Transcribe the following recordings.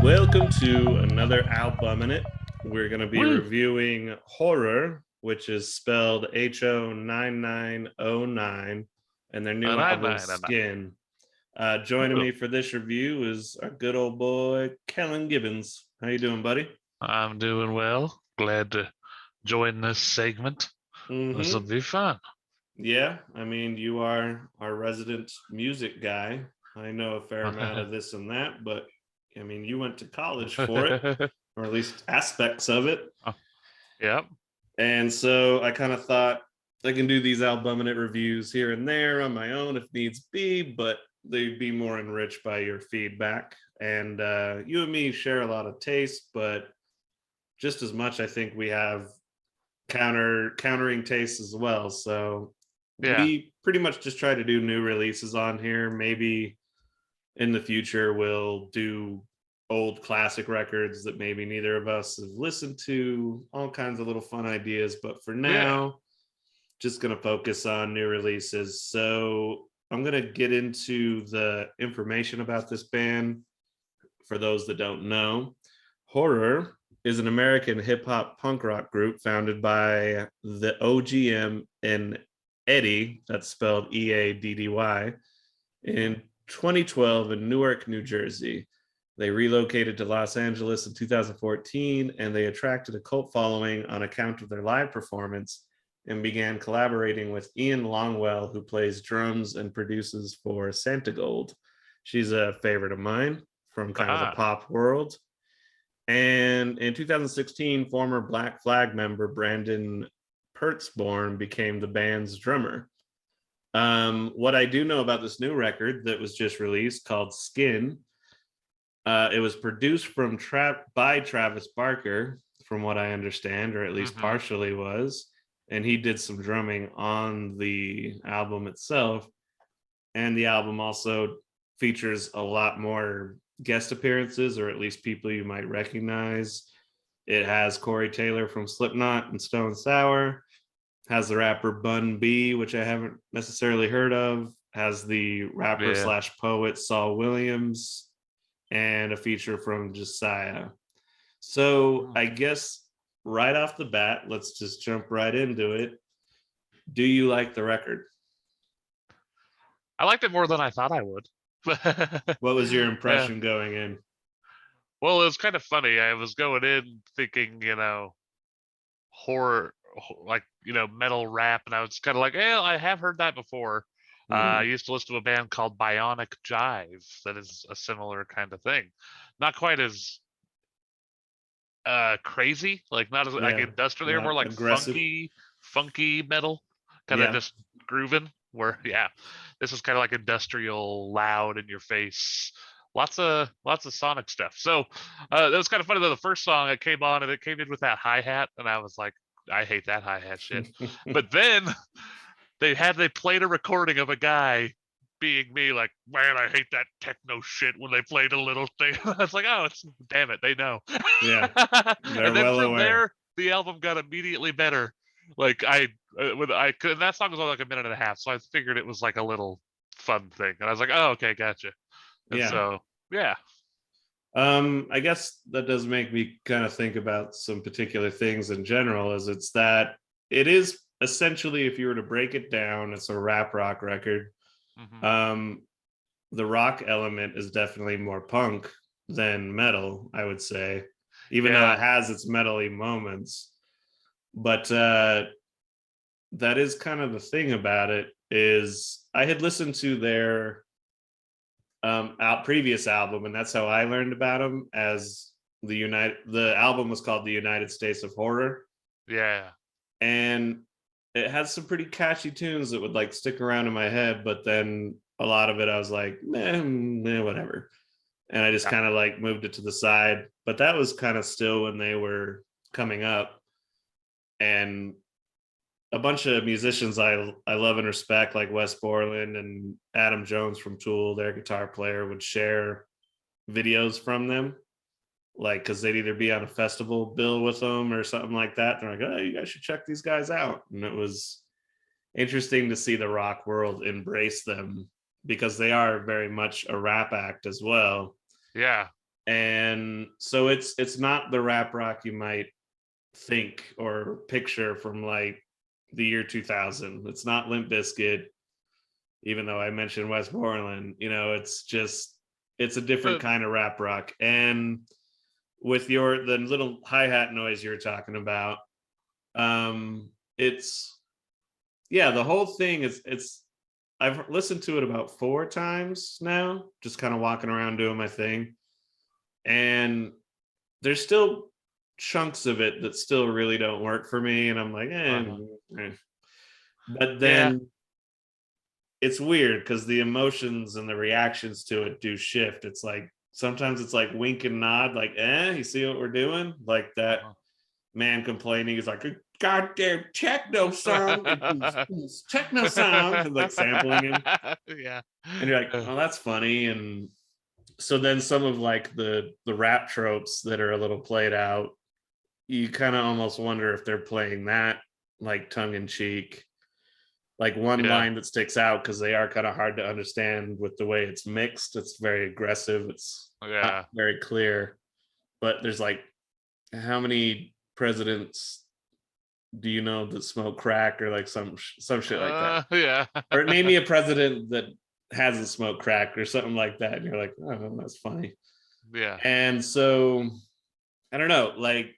Welcome to another ALBUMMIN IT. We're going to be Woo. reviewing Horror, which is spelled Ho99o9, and their new album Skin. Joining me for this review is our good old boy Kelin Gibbons. How you doing, buddy? I'm doing well. Glad to join this segment. This will be fun. Yeah, I mean, you are our resident music guy. I know a fair amount of this and that, but I mean, you went to college for it, or at least aspects of it. Yep. And so I kind of thought I can do these ALBUMMIN IT reviews here and there on my own if needs be, but they'd be more enriched by your feedback. And you and me share a lot of taste, but just as much, I think we have countering tastes as well. So we pretty much just try to do new releases on here. Maybe in the future we'll do old classic records that maybe neither of us have listened to, all kinds of little fun ideas. But for now, just going to focus on new releases. So I'm going to get into the information about this band. For those that don't know, Horror is an American hip-hop punk rock group founded by the OGM and Eddie, that's spelled E-A-D-D-Y, in 2012 in Newark, New Jersey. They relocated to Los Angeles in 2014, and they attracted a cult following on account of their live performance and began collaborating with Ian Longwell, who plays drums and produces for Santa Gold. She's a favorite of mine from kind of the pop world. And in 2016, former Black Flag member Brandon Pertzborn became the band's drummer. What I do know about this new record that was just released called Skin, it was produced by Travis Barker, from what I understand, or at least partially was, and he did some drumming on the album itself. And the album also features a lot more guest appearances, or at least people you might recognize. It has Corey Taylor from Slipknot and Stone Sour, has the rapper Bun B, which I haven't necessarily heard of, has the rapper slash poet Saul Williams, and a feature from Josiah. So I guess right off the bat, let's just jump right into it. Do you like the record? I liked it more than I thought I would. What was your impression going in? Well, it was kind of funny. I was going in thinking, horror, like, metal rap, and I was kind of like, hey, I have heard that before. I used to listen to a band called Bionic Jive that is a similar kind of thing. Not quite as crazy, like not as like industrial. They're more like aggressive. funky metal, kind of just grooving. Where this is kind of like industrial, loud in your face, lots of sonic stuff. So that was kind of funny though. The first song it came on and it came in with that hi-hat, and I was like, I hate that hi-hat shit. But then they played a recording of a guy being me, like, man, I hate that techno shit, when they played a little thing. I was like, oh, damn it, they know. Yeah. And then from there, the album got immediately better. Like and that song was only like a minute and a half, so I figured it was like a little fun thing, and I was like, oh, okay, gotcha. And so I guess that does make me kind of think about some particular things in general, as it's that it is essentially, if you were to break it down, it's a rap rock record. The rock element is definitely more punk than metal, I would say, even though it has its metal-y moments. But that is kind of the thing about it, is I had listened to their previous album, and that's how I learned about them. As the album was called The United States of Horror. And it had some pretty catchy tunes that would like stick around in my head, but then a lot of it I was like, whatever, and I just kind of like moved it to the side. But that was kind of still when they were coming up, and a bunch of musicians I love and respect, like Wes Borland and Adam Jones from Tool, their guitar player, would share videos from them, like, because they'd either be on a festival bill with them or something like that. They're like, oh, you guys should check these guys out. And it was interesting to see the rock world embrace them because they are very much a rap act as well. Yeah. And so it's not the rap rock you might think or picture from like the year 2000. It's not Limp Bizkit, even though I mentioned Westmoreland. It's a different kind of rap rock. And with the little hi-hat noise you were talking about, it's the whole thing it's I've listened to it about 4 times now, just kind of walking around doing my thing. And there's still chunks of it that still really don't work for me. And I'm like, But then it's weird because the emotions and the reactions to it do shift. It's like sometimes it's like wink and nod, like, you see what we're doing? Like that man complaining is like a goddamn techno song, techno song, and like sampling him. Yeah. And you're like, oh, that's funny. And so then some of like the rap tropes that are a little played out, you kind of almost wonder if they're playing that like tongue in cheek. Like one line that sticks out because they are kind of hard to understand with the way it's mixed. It's very aggressive. It's not very clear. But there's like, how many presidents do you know that smoke crack or like some shit like that? Yeah. Or name me a president that hasn't smoked crack or something like that. And you're like, oh, that's funny. Yeah. And so I don't know, like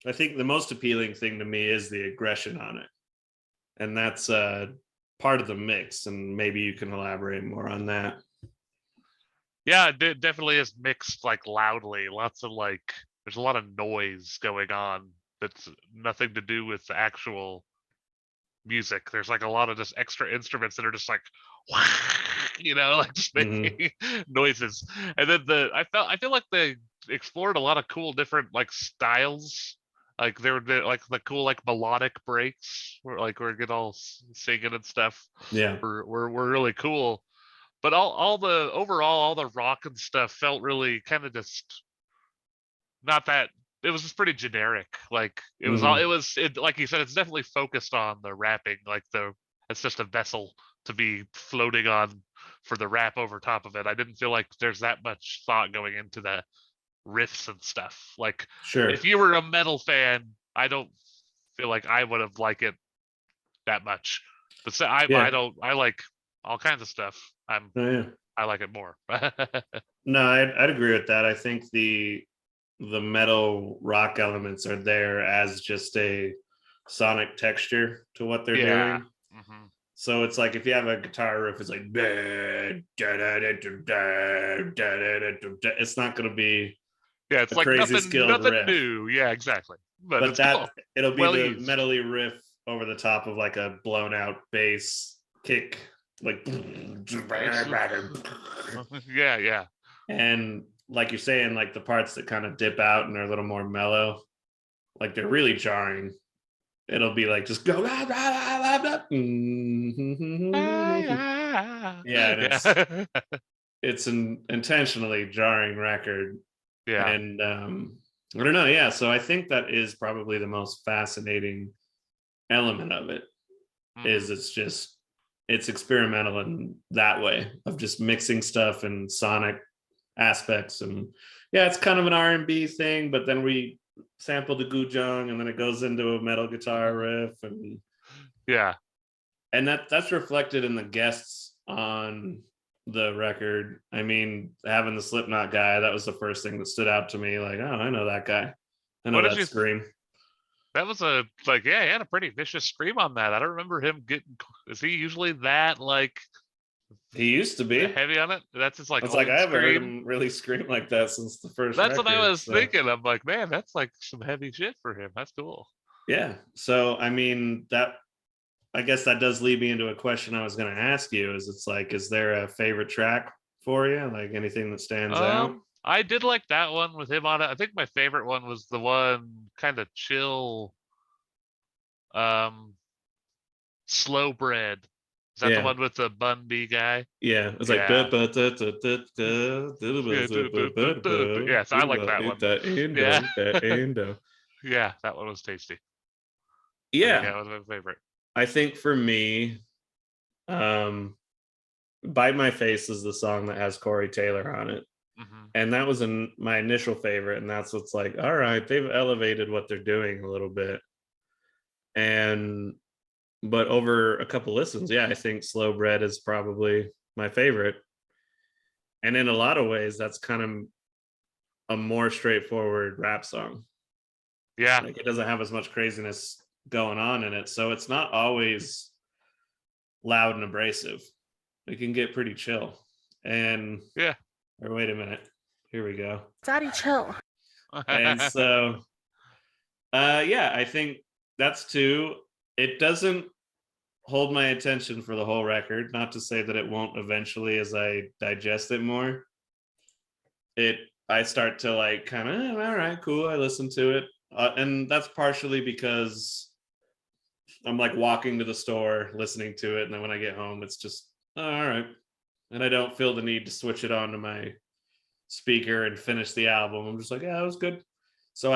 I think the most appealing thing to me is the aggression on it. And that's part of the mix. And maybe you can elaborate more on that. Yeah, it definitely is mixed like loudly. Lots of like, there's a lot of noise going on that's nothing to do with the actual music. There's like a lot of just extra instruments that are just like, like just making noises. And then I feel like they explored a lot of cool different like styles. Like there were like the cool like melodic breaks where like we're getting all singing and stuff. Yeah, were really cool. But all the overall all the rock and stuff felt really kind of just not that. It was just pretty generic. Like it was all it like you said, it's definitely focused on the rapping. Like it's just a vessel to be floating on for the rap over top of it. I didn't feel like there's that much thought going into the riffs and stuff. Like if you were a metal fan, I don't feel like I would have liked it that much. But I like all kinds of stuff. I like it more. No, I'd agree with that. I think the metal rock elements are there as just a sonic texture to what they're doing. So it's like if you have a guitar riff, it's like it's not going to be it's a like crazy skilled riff. New. Yeah, exactly. But that it'll be the metally riff over the top of like a blown out bass kick, like yeah. And like you're saying, like the parts that kind of dip out and are a little more mellow, like they're really jarring. It'll be like just go and it's an intentionally jarring record. And I don't know, so I think that is probably the most fascinating element of it. Is it's experimental in that way of just mixing stuff and sonic aspects. And it's kind of an R&B thing, but then we sample the gujang and then it goes into a metal guitar riff. And and that's reflected in the guests on the record. I mean, having the Slipknot guy, that was the first thing that stood out to me. Like, oh, I know that guy. I know that scream. That was he had a pretty vicious scream on that. I don't remember him getting. Is he usually that like? He used to be heavy on it. That's his like. It's like I haven't heard him really scream like that since the first. That's record, what I was thinking. I'm like, man, that's like some heavy shit for him. That's cool. Yeah. So I mean, I guess that does lead me into a question I was going to ask you. Is there a favorite track for you? Like anything that stands out? I did like that one with him on it. I think my favorite one was the one kind of chill, slow bread. Is that the one with the Bun B guy? Yeah, it's like yeah. So I like that one. Yeah, that one was tasty. Yeah, that was my favorite. I think for me, Bite My Face is the song that has Corey Taylor on it. Mm-hmm. And that was my initial favorite. And that's what's like, all right, they've elevated what they're doing a little bit. And, but over a couple listens, yeah, I think Slow Bread is probably my favorite. And in a lot of ways, that's kind of a more straightforward rap song. Yeah. Like it doesn't have as much craziness going on in it. So it's not always loud and abrasive. It can get pretty chill. And yeah. Or wait a minute. Here we go. Daddy, chill. And so yeah, I think that's two. It doesn't hold my attention for the whole record. Not to say that it won't eventually as I digest it more. I start to like kind of, all right, cool. I listen to it. And that's partially because I'm like walking to the store, listening to it. And then when I get home, it's just, oh, all right. And I don't feel the need to switch it on to my speaker and finish the album. I'm just like, yeah, it was good. So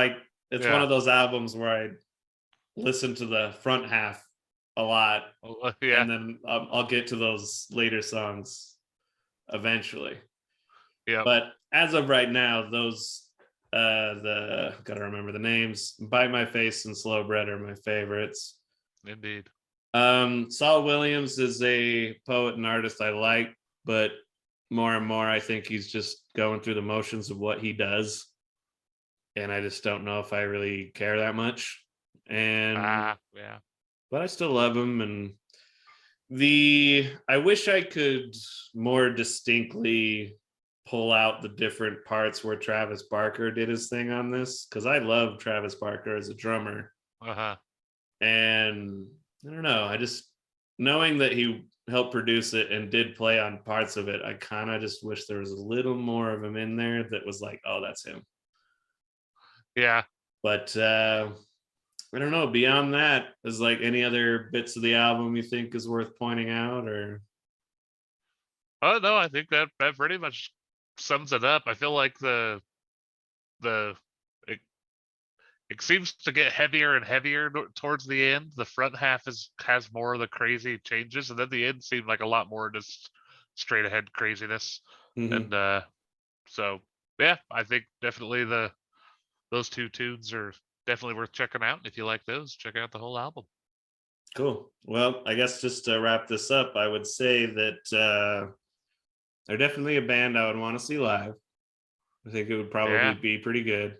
it's one of those albums where I listen to the front half a lot. Yeah. And then I'll get to those later songs eventually. Yeah. But as of right now, those gotta remember the names. Bite My Face and Slow Bread are my favorites. Indeed. Saul Williams is a poet and artist I like, but more and more I think he's just going through the motions of what he does. And I just don't know if I really care that much. And yeah. But I still love him. And I wish I could more distinctly pull out the different parts where Travis Barker did his thing on this, because I love Travis Barker as a drummer. And I don't know, I just, knowing that he helped produce it and did play on parts of it, I kind of just wish there was a little more of him in there that was like, oh, that's him. Yeah. But I don't know, beyond that, is like any other bits of the album you think is worth pointing out? Or oh no, I think that pretty much sums it up. I feel like it seems to get heavier and heavier towards the end. The front half has more of the crazy changes, and then the end seemed like a lot more just straight ahead craziness. Mm-hmm. And so yeah, I think definitely those two tunes are definitely worth checking out. If you like those, check out the whole album. Cool. Well, I guess just to wrap this up, I would say that they're definitely a band I would want to see live. I think it would probably be pretty good.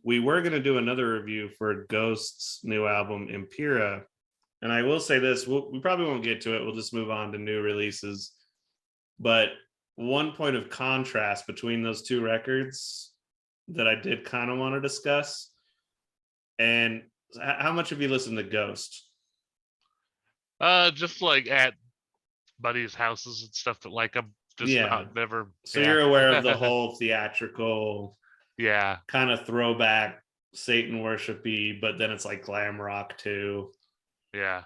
We were going to do another review for Ghost's new album, Impera. And I will say this, we probably won't get to it. We'll just move on to new releases. But one point of contrast between those two records that I did kind of want to discuss. And how much have you listened to Ghost? Just like at buddies' houses and stuff that like I'm just never. So you're aware of the whole theatrical, kind of throwback Satan worshipy, but then it's like glam rock too. Yeah.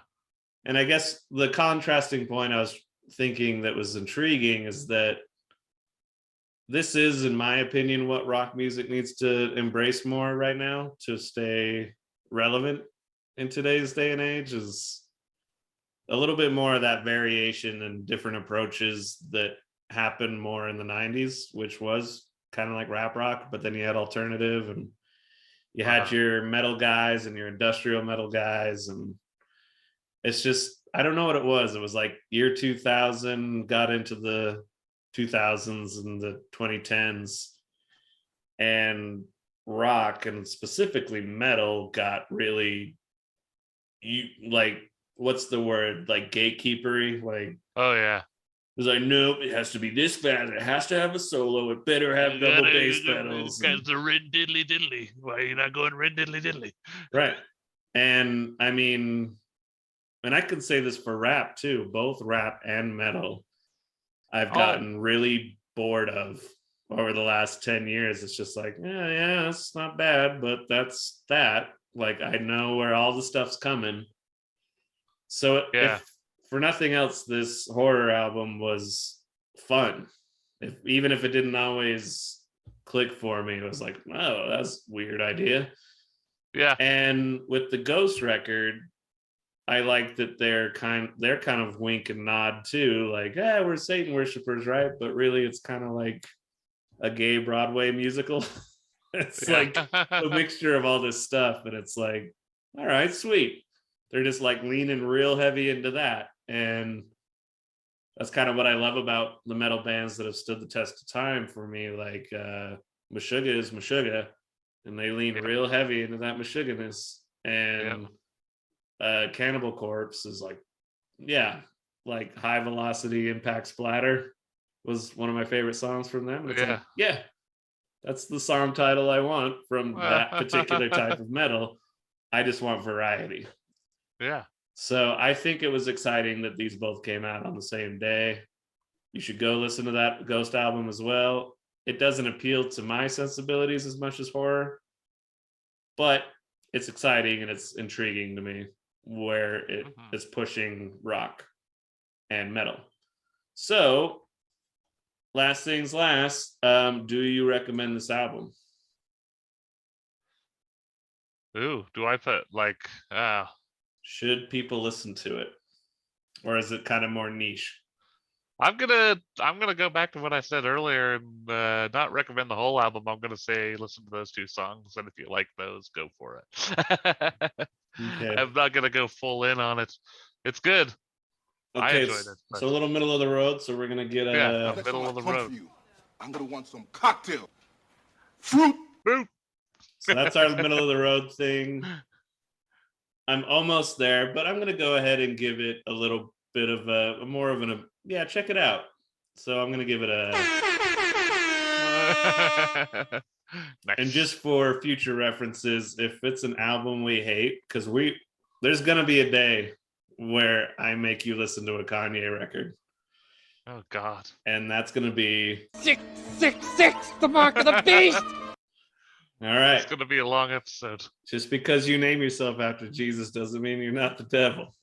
And I guess the contrasting point I was thinking that was intriguing is that this is, in my opinion, what rock music needs to embrace more right now to stay relevant in today's day and age, is a little bit more of that variation and different approaches that happened more in the 90s, which was kind of like rap rock, but then you had alternative and you had your metal guys and your industrial metal guys. And it's just, I don't know what it was. It was like year 2000 got into the 2000s and the 2010s, and rock and specifically metal got really, what's the word, like gatekeepery, like, oh yeah, it was like, nope, it has to be this fast, it has to have a solo, it better have double bass pedals, guys are rin diddly diddly, why are you not going rin diddly diddly? Right. And I mean, and I could say this for rap too, both rap and metal I've gotten really bored of over the last 10 years. It's just like, yeah, it's not bad, but that's that. Like, I know where all the stuff's coming. So if for nothing else, this horror album was fun. Even if it didn't always click for me, it was like, oh, that's a weird idea. Yeah. And with the Ghost record, I like that they're kind of wink and nod too, like, yeah, we're Satan worshipers, right? But really, it's kind of like a gay Broadway musical. It's like a mixture of all this stuff, and it's like, all right, sweet. They're just like leaning real heavy into that, and that's kind of what I love about the metal bands that have stood the test of time for me. Like Meshuggah is Meshuggah, and they lean real heavy into that Meshuggah-ness. And Cannibal Corpse is like, yeah, like High Velocity Impact Splatter was one of my favorite songs from them. And it's like, yeah, that's the song title I want from that particular type of metal. I just want variety. Yeah. So I think it was exciting that these both came out on the same day. You should go listen to that Ghost album as well. It doesn't appeal to my sensibilities as much as horror, but it's exciting and it's intriguing to me where it is pushing rock and metal. So, last things last, do you recommend this album? Ooh, do I put like should people listen to it? Or is it kind of more niche? I'm gonna go back to what I said earlier and not recommend the whole album. I'm gonna say listen to those 2 songs, and if you like those, go for it. Okay. I'm not gonna go full in on it. It's good. Okay, I enjoyed it. So a little middle of the road. So we're gonna get a middle of the road. I'm gonna want some cocktail fruit. So that's our middle of the road thing. I'm almost there, but I'm gonna go ahead and give it a little bit of a more of an check it out. So I'm gonna give it a nice. And just for future references, if it's an album we hate, because there's gonna be a day where I make you listen to a Kanye record. Oh God. And that's gonna be 666, the mark of the beast. All right. It's gonna be a long episode. Just because you name yourself after Jesus doesn't mean you're not the devil.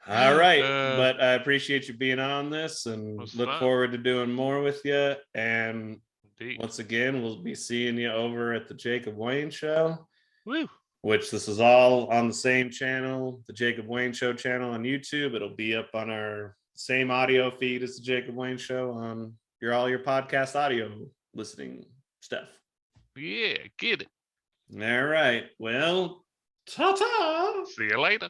All right, but I appreciate you being on this and look forward to doing more with you. And once again, we'll be seeing you over at the Jacob Wayne Show. Woo. Which this is all on the same channel, the Jacob Wayne Show channel on YouTube. It'll be up on our same audio feed as the Jacob Wayne Show on all your podcast audio listening stuff. Yeah, get it. All right. Well, ta-ta. See you later.